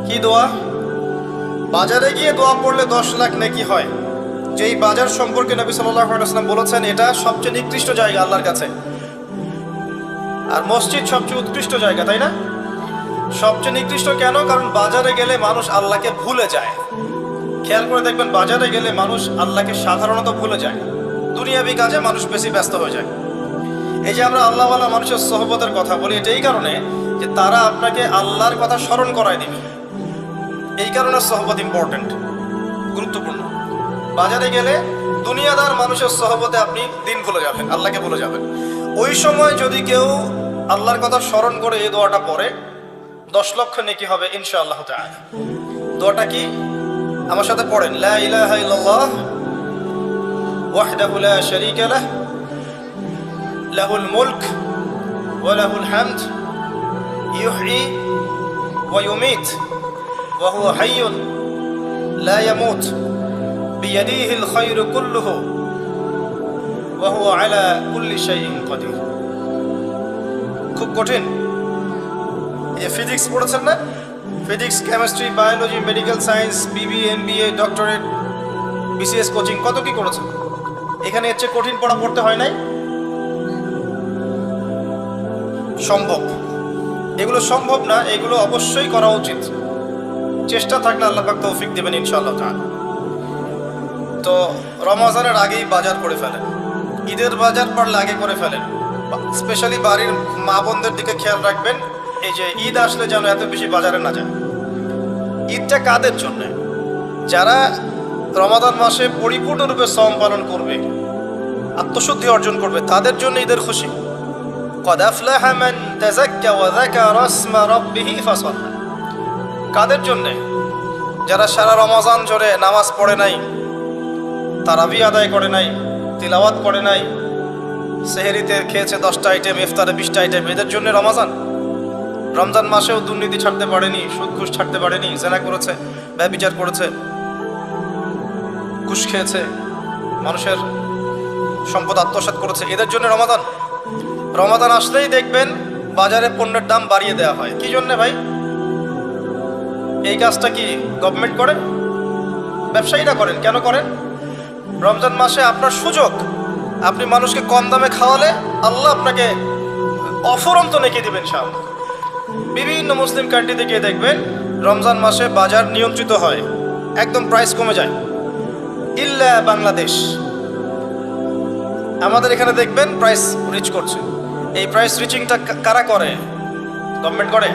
কি দোয়া? বাজারে গিয়ে দোয়া পড়লে 10 লাখ নেকি হয়। যেই বাজার সম্পর্কে নবী সাল্লাল্লাহু আলাইহি ওয়াসাল্লাম বলেছেন এটা সবচেয়ে নিকৃষ্ট জায়গা আল্লাহর কাছে। আর মসজিদ সবচেয়ে উৎকৃষ্ট জায়গা, তাই না? সবচেয়ে নিকৃষ্ট কেন? কারণ বাজারে গেলে মানুষ আল্লাহকে ভুলে যায়। খেয়াল করে দেখবেন, বাজারে গেলে মানুষ আল্লাহকে সাধারণত ভুলে যায়। দুনিয়াবি কাজে মানুষ বেশি ব্যস্ত হয়ে যায়। এই যে আমরা আল্লাহওয়ালা মানুষের সোহবতের কথা বলি, এটা এই কারণে যে তারা আপনাকে আল্লাহর কথা স্মরণ করায় দিবে। এই কারণে সোহবত ইম্পর্টেন্ট, গুরুত্বপূর্ণ। বাজারে গেলে দুনিয়াদার মানুষের সোহবতে আপনি দিন ভুলে যাবেন, আল্লাহকে ভুলে যাবেন। ওই সময় যদি কেউ আল্লাহর কথা স্মরণ করে এই দোয়াটা পড়ে 10 লক্ষ নেকি হবে ইনশাআল্লাহ তাআলা। দোয়াটা কি? আমার সাথে পড়েন, লা ইলাহা ইল্লাল্লাহ ওয়াহদাহু লা শারীকা লাহ লাহুল মুলক ওয়া লাহুল হামদ ইউহয়ী ওয়া ইউমীত ওয়া হুয়া হাইয়্যুন লা ইয়ামুত বিয়াদিহিল খায়রু কুল্লুহু ওয়া হুয়া আলা কুল্লি শাইইন কাদির। খুব কঠিন। এই ফিজিক্স পড়েছেন না? Physics, chemistry, biology, medical science, বিবি, এমবিএ, ডক্টরেট, বিসিএস কোচিং, কত কি করেছেন। এখানে এর চেয়ে কঠিন পড়া পড়তে হয় নাই? সম্ভব। এগুলো সম্ভব না, এগুলো অবশ্যই করা উচিত। চেষ্টা থাকলে আল্লাহ পাক তৌফিক দেবেন ইনশাআল্লাহ তাআলা। তো রমজানের আগেই বাজার করে ফেলেন, ঈদের বাজার পারলে আগে করে ফেলেন। স্পেশালি বাড়ির মা বোনদের দিকে খেয়াল রাখবেন, এই যে ঈদ আসলে যেন এত বেশি বাজারে না যায়। ঈদটা কাদের জন্য? যারা রমাদান মাসে পরিপূর্ণরূপে সওম পালন করবে, আত্মশুদ্ধি অর্জন করবে, তাদের জন্য ঈদের খুশি। قد أفلح من تزكى وذكر اسم ربه فصلى। কাদের জন্য? যারা সারা রমজান জুড়ে নামাজ পড়ে নাই, তারাবি আদায় করে নাই, তিলাওয়াত করে নাই, সেহরিতে খেয়েছে 10টা আইটেম, ইফতারে 20টা আইটেম, এদের জন্য রমজান। রমজান মাসেও দুর্নীতি ছাড়তে পারেনি, সুদ ঘুষ ছাড়তে পারেনি, জেনা করেছে, ব্যভিচার করেছে, ঘুষ খেয়েছে, মানুষের সম্পদ আত্মসাৎ করেছে, এদের জন্য রমাদান। রমাদান আসলেই দেখবেন বাজারে পণ্যের দাম বাড়িয়ে দেওয়া হয়। কি জন্য ভাই? এই কাজটা কি গভর্নমেন্ট করে? ব্যবসায়ীরা করেন। কেন করেন? রমজান মাসে আপনার সুযোগ, আপনি মানুষকে কম দামে খাওয়ালে আল্লাহ আপনাকে অফুরন্ত নেকি দিবেন ইনশাআল্লাহ। বিভিন্ন মুসলিম কান্ট্রিতে গিয়ে দেখবেন রমজান মাসে বাজার নিয়ন্ত্রিত হয়, একদম প্রাইস কমে যায়, ইল্লা বাংলাদেশ। আমাদের এখানে দেখবেন প্রাইস রিচ করছে। এই প্রাইস রিচিংটা কারা করে? গভর্নমেন্ট করে।